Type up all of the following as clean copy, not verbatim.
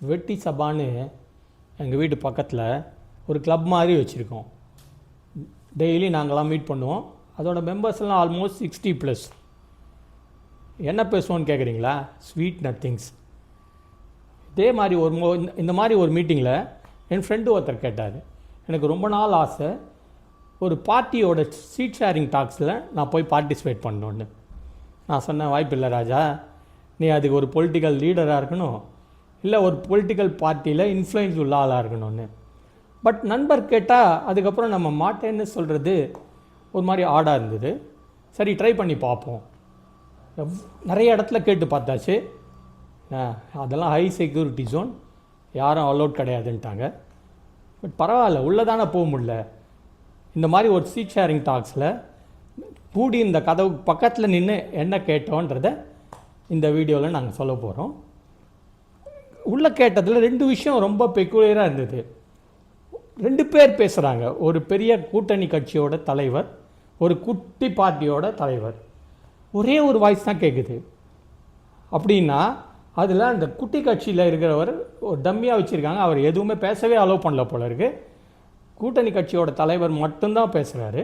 வெட்டி சபான்னு எங்கள் வீட்டு பக்கத்தில் ஒரு கிளப் மாதிரி வச்சுருக்கோம். டெய்லி நாங்களாம் மீட் பண்ணுவோம். அதோட மெம்பர்ஸ்லாம் ஆல்மோஸ்ட் 60+. என்ன பேசுவோன்னு கேட்குறீங்களா? Sweet nothings. இதே மாதிரி இந்த மாதிரி ஒரு மீட்டிங்கில் என் ஃப்ரெண்டு ஒருத்தர் கேட்டார், எனக்கு ரொம்ப நாள் ஆசை ஒரு பார்ட்டியோட சீட் ஷேரிங் டாக்ஸில் நான் போய் பார்ட்டிசிபேட் பண்ணணுன்னு. நான் சொன்னேன், வாய்ப்பு இல்லை ராஜா, நீ அதுக்கு ஒரு பொலிட்டிக்கல் லீடராக இருக்கணும், இல்லை ஒரு பொலிட்டிக்கல் பார்ட்டியில் இன்ஃப்ளூயன்ஸ் உள்ள ஆளாக இருக்கணும்னு. பட் நண்பர் கேட்டால் அதுக்கப்புறம் நம்ம மாட்டேன்னு சொல்கிறது ஒரு மாதிரி ஆடாக இருந்தது. சரி, ட்ரை பண்ணி பார்ப்போம். நிறைய இடத்துல கேட்டு பார்த்தாச்சு, அதெல்லாம் ஹை செக்யூரிட்டி ஜோன், யாரும் அலோட் கிடையாதுன்ட்டாங்க. பட் பரவாயில்ல, உள்ளே தானே போக முடியல. இந்த மாதிரி ஒரு சீட் ஷேரிங் டாக்ஸில் கூடி இந்த கதவு பக்கத்தில் நின்று என்ன கேட்டோன்றதை இந்த வீடியோவில் நாங்கள் சொல்ல போகிறோம். உள்ளே கேட்டதில் 2 விஷயம் ரொம்ப பெக்குலியராக இருந்தது. 2 பேர் பேசுகிறாங்க. ஒரு பெரிய கூட்டணி கட்சியோட தலைவர், ஒரு குட்டி பார்ட்டியோட தலைவர். ஒரே ஒரு வாய்ஸ் தான் கேட்குது. அப்படின்னா அதில் அந்த குட்டி கட்சியில் இருக்கிறவர் ஒரு டம்மியாக வச்சுருக்காங்க. அவர் எதுவுமே பேசவே அலோவ் பண்ணல போல இருக்குது. கூட்டணி கட்சியோட தலைவர் மட்டும்தான் பேசுகிறாரு.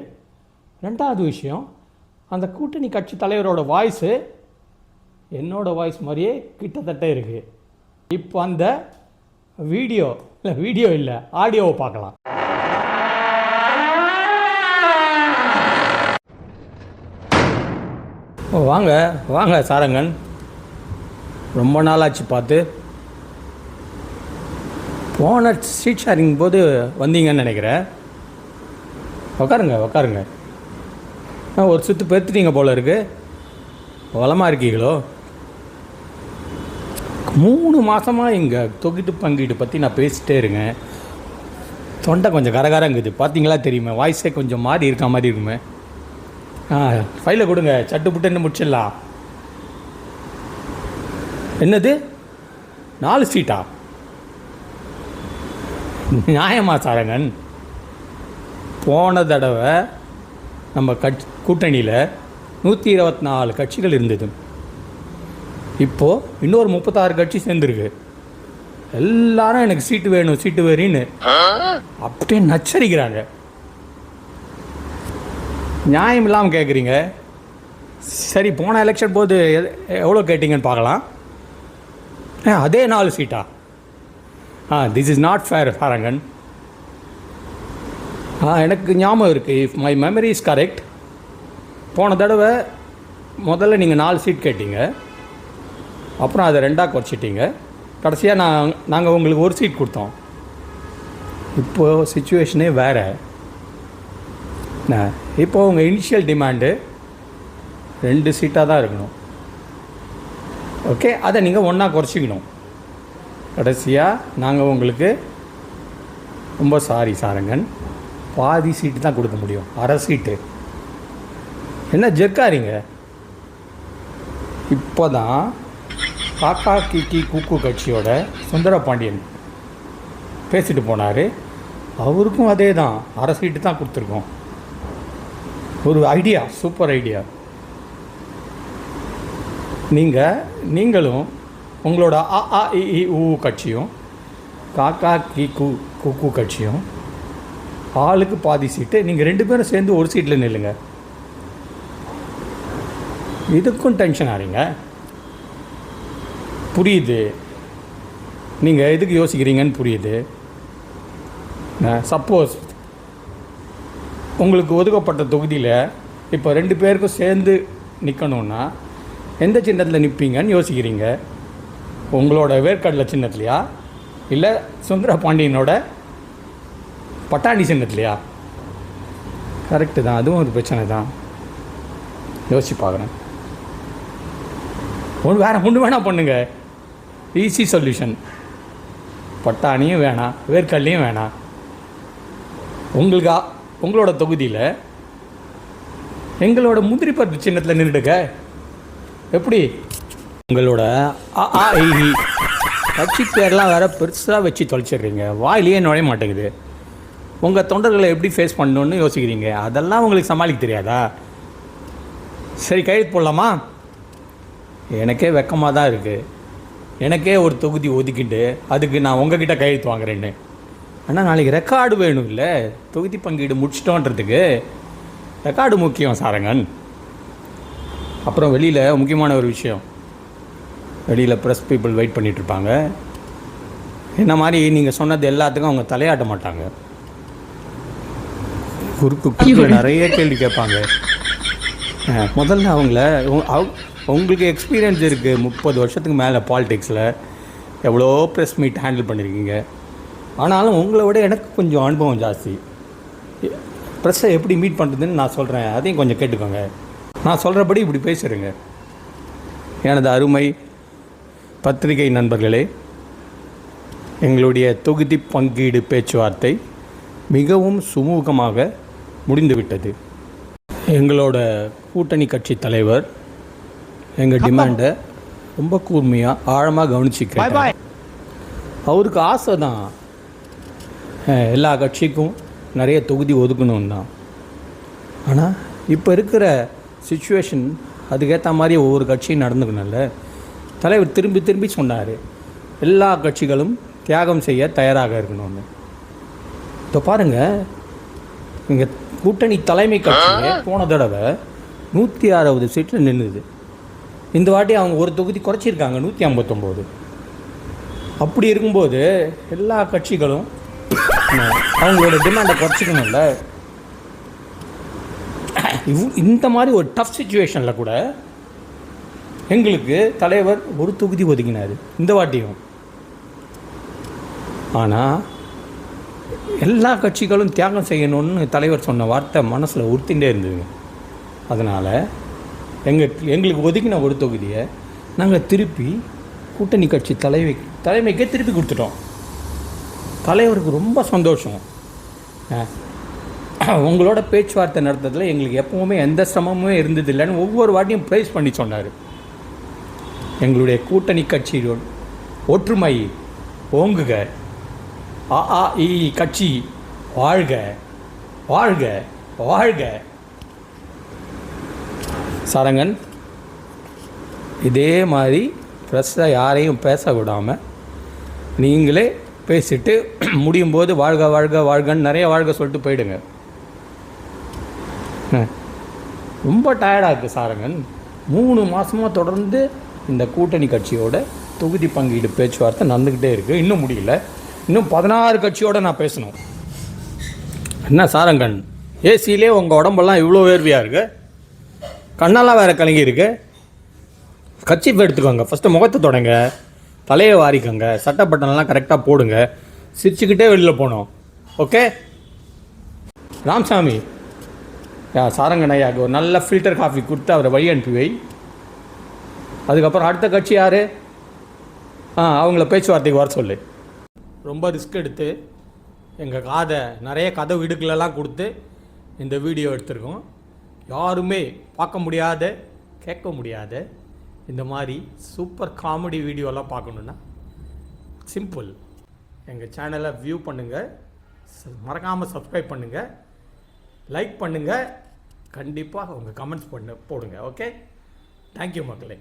2வது விஷயம், அந்த கூட்டணி கட்சி தலைவரோட வாய்ஸு என்னோடய வாய்ஸ் மாதிரியே கிட்டத்தட்ட இருக்குது. இப்போ அந்த வீடியோ இல்லை ஆடியோவை பார்க்கலாம். வாங்க வாங்க சாரங்கன், ரொம்ப நாளாச்சு பார்த்து. போன சீட் ஷேரிங் போது வந்தீங்கன்னு நினைக்கிறேன். உக்காருங்க. ஒரு சுற்று பெருத்துட்டீங்க போல இருக்கு. வளமாக இருக்கீங்களோ? 3 மாதமாக இங்கே தொகிட்டு பங்கிட்டு பற்றி நான் பேசிட்டே இருங்க. தொண்டை கொஞ்சம் கரகரங்குது, பார்த்தீங்களா? தெரியுமே, வாய்ஸே கொஞ்சம் மாறி இருக்க மாதிரி இருக்குமே. ஃபைலை கொடுங்க, சட்டுப்புட்டுன்னு முடிச்சிடலாம். என்னது 4 சீட்டா? நியாயமா சாரங்கன்? போன தடவை நம்ம கூட்டணியில் 124 கட்சிகள் இருந்தது. இப்போது இன்னொரு 36 கட்சி சேர்ந்துருக்கு. எல்லாரும் எனக்கு சீட்டு வேணும்னு அப்படியே நச்சரிக்கிறாங்க. நியாயம் இல்லாமல் கேட்குறீங்க. சரி, போன எலெக்ஷன் போது எவ்வளோ கேட்டிங்கன்னு பார்க்கலாம். அதே 4 சீட்டா? This is not fair Sarangan. எனக்கு ஞாபகம் இருக்குது, if my memory is correct, போன தடவை முதல்ல நீங்கள் 4 சீட் கேட்டீங்க, அப்புறம் அதை 2ஆக குறைச்சிட்டிங்க, கடைசியாக நாங்கள் உங்களுக்கு 1 சீட் கொடுத்தோம். இப்போது சிச்சுவேஷனே வேறு. இப்போது உங்கள் இனிஷியல் டிமாண்டு 2 சீட்டாக தான் இருக்கணும். ஓகே, அதை நீங்கள் 1ஆ குறைச்சிக்கணும். கடைசியாக நாங்கள் உங்களுக்கு ரொம்ப சாரி சாரங்கன், பாதி சீட்டு தான் கொடுக்க முடியும், அரை சீட்டு. என்ன ஜெர்க்காரிங்க? இப்போ தான் காக்கா கிக்கி குக்கு கட்சியோட சுந்தர பாண்டியன் பேசிட்டு போனார். அவருக்கும் அதே தான், அரை சீட்டு தான் கொடுத்துருக்கோம். ஒரு ஐடியா, சூப்பர் ஐடியா. நீங்களும் உங்களோட AAEU கட்சியும் காக்கா கி குக்கு கட்சியும் ஆளுக்கு பாதி சீட்டு, நீங்கள் 2 பேரும் சேர்ந்து 1 சீட்டில் நில்லுங்க. இதுக்கும் டென்ஷன் ஆகிறீங்க, புரியுது. நீங்கள் எதுக்கு யோசிக்கிறீங்கன்னு புரியுது. சப்போஸ் உங்களுக்கு ஒதுக்கப்பட்ட தொகுதியில் இப்போ 2 பேருக்கும் சேர்ந்து நிற்கணுன்னா எந்த சின்னத்தில் நிற்பீங்கன்னு யோசிக்கிறீங்க. உங்களோட வேர்க்கடலை சின்னத்துலையா, இல்லை சுந்தர பாண்டியனோட பட்டாணி சின்னத்துலையா? கரெக்டு தான், அதுவும் ஒரு பிரச்சனை தான். யோசிச்சு பார்க்குறேன். ஒன்று வேணால் பண்ணுங்க, ஈஸி சொல்யூஷன். பட்டாணியும் வேணாம், வேர்க்கடலையும் வேணாம். உங்களோட தொகுதியில் எங்களோட முந்திரி பருப்பு சின்னத்தில் நின்றுடுங்க. எப்படி? உங்களோட AAEU கட்சி பேர்லாம் வேறு பெருசாக வச்சு தொலைச்சிடுறீங்க, வாயிலேயே நுழைய மாட்டேங்குது. உங்கள் தொண்டர்களை எப்படி ஃபேஸ் பண்ணணுன்னு யோசிக்கிறீங்க, அதெல்லாம் உங்களுக்கு சமாளிக்க தெரியாதா? சரி, கையெழுத்து போடலாமா? எனக்கே வெக்கமாக தான் இருக்குது. எனக்கே ஒரு தொகுதி ஒதுக்கிட்டு அதுக்கு நான் உங்ககிட்ட கையெழுத்து வாங்குறேன்னு. ஆனால் நாளைக்கு ரெக்கார்டு வேணும் இல்லை, தொகுதி பங்கீடு முடிச்சிட்டோன்றதுக்கு ரெக்கார்டு முக்கியம் சாரங்கன். அப்புறம் வெளியில் முக்கியமான ஒரு விஷயம், வெளியில் ப்ரெஸ் பீப்புள் வெயிட் பண்ணிகிட்ருப்பாங்க. என்ன மாதிரி நீங்கள் சொன்னது எல்லாத்துக்கும் அவங்க தலையாட்ட மாட்டாங்க, குறுக்கு நிறைய கேள்வி கேட்பாங்க. முதல்ல உங்களுக்கு எக்ஸ்பீரியன்ஸ் இருக்குது, 30 வருஷத்துக்கு மேலே பாலிடிக்ஸில் எவ்வளோ ப்ரெஸ் மீட் ஹேண்டில் பண்ணியிருக்கீங்க. ஆனாலும் உங்களை விட எனக்கு கொஞ்சம் அனுபவம் ஜாஸ்தி. ப்ரெஸ்ஸை எப்படி மீட் பண்ணுறதுன்னு நான் சொல்கிறேன், அதையும் கொஞ்சம் கேட்டுக்கோங்க. நான் சொல்கிறபடி இப்படி பேசுகிறேங்க. எனது அருமை பத்திரிகை நண்பர்களே, எங்களுடைய தொகுதி பங்கீடு பேச்சுவார்த்தை மிகவும் சுமூகமாக முடிந்துவிட்டது. எங்களோட கூட்டணி கட்சி தலைவர் எங்கள் டிமாண்டை ரொம்ப கூர்மையாக ஆழமாக கவனிச்சிக்கிறேன். அவருக்கு ஆசை தான் எல்லா கட்சிக்கும் நிறைய தொகுதி ஒதுக்கணும் தான். ஆனால் இப்போ இருக்கிற சிச்சுவேஷன் அதுக்கேற்ற மாதிரி ஒவ்வொரு கட்சியும் நடந்துக்கணும்ல. தலைவர் திரும்பி திரும்பி சொன்னார், எல்லா கட்சிகளும் தியாகம் செய்ய தயாராக இருக்கணும்னு. இப்போ பாருங்கள், இங்கே கூட்டணி தலைமை கட்சி போன தடவை 160 சீட்டில் நின்றுது. இந்த வாட்டி அவங்க ஒரு தொகுதி குறைச்சிருக்காங்க, 159. அப்படி இருக்கும்போது எல்லா கட்சிகளும் அவங்களோட டிமாண்டை குறைச்சிக்கணும்ல. இந்த மாதிரி ஒரு டஃப் சிச்சுவேஷனில் கூட எங்களுக்கு தலைவர் ஒரு தொகுதி ஒதுக்கினார் இந்த வாட்டியும். ஆனால் எல்லா கட்சிகளும் தியாகம் செய்யணும்னு தலைவர் சொன்ன வார்த்தை மனசில் உறுத்திகிட்டே இருந்ததுங்க. அதனால் எங்களுக்கு ஒதுக்கின ஒரு தொகுதியை நாங்கள் திருப்பி கூட்டணி கட்சி தலைமைக்கே திருப்பி கொடுத்துட்டோம். தலைவருக்கு ரொம்ப சந்தோஷம். உங்களோட பேச்சுவார்த்தை நடத்துறதுல எங்களுக்கு எப்பவுமே எந்த சிரமமுமே இருந்ததில்லைன்னு ஒவ்வொரு வாட்டியும் ப்ரைஸ் பண்ணி சொன்னார். எங்களுடைய கூட்டணி கட்சியோட ஒற்றுமை ஓங்குக, அஇ கட்சி வாழ்க வாழ்க வாழ்க. சாரங்கன், இதே மாதிரி ப்ரெஸ்ஸை யாரையும் பேச விடாமல் நீங்களே பேசிட்டு முடியும் போது வாழ்க வாழ்க வாழ்கன்னு நிறைய வாழ்க சொல்லிட்டு போயிடுங்க. ரொம்ப டயர்டாக இருக்குது சாரங்கன். 3 மாதமாக தொடர்ந்து இந்த கூட்டணி கட்சியோட தொகுதி பங்கீடு பேச்சுவார்த்தை நடந்துக்கிட்டே இருக்குது, இன்னும் முடியல. இன்னும் 16 கட்சியோடு நான் பேசணும். என்ன சாரங்கன், ஏசியிலே உங்கள் உடம்பெல்லாம் இவ்வளோ வேர்வையாக இருக்குது, கண்ணெல்லாம் வேறு கலங்கி இருக்கு. கட்சிப்பு எடுத்துக்கோங்க, ஃபஸ்ட்டு முகத்தை தொடங்க, தலையை வாரிக்கோங்க, சட்டை பட்டனெல்லாம் கரெக்டாக போடுங்க, சிரிச்சுக்கிட்டே வெளியில் போகணும். ஓகே ராமசாமி, சாரங்கன் ஐயாவுக்கு ஒரு நல்ல ஃபில்டர் காஃபி கொடுத்து அவரை வழி அனுப்பி வை. அதுக்கப்புறம் அடுத்த கட்சி யார், அவங்கள பேச்சுவார்த்தைக்கு வர சொல்லு. ரொம்ப ரிஸ்க் எடுத்து எங்கள் நிறைய கதை இடுக்கலெல்லாம் கொடுத்து இந்த வீடியோ எடுத்திருக்கோம். யாருமே பார்க்க முடியாத கேட்க முடியாத இந்த மாதிரி சூப்பர் காமெடி வீடியோலாம் பார்க்கணுன்னா சிம்பிள், எங்கள் சேனலை வியூ பண்ணுங்கள், மறக்காமல் சப்ஸ்கிரைப் பண்ணுங்கள், லைக் பண்ணுங்கள், கண்டிப்பாக உங்கள் கமெண்ட்ஸ் போடுங்க. ஓகே, தேங்க்யூ மக்களே.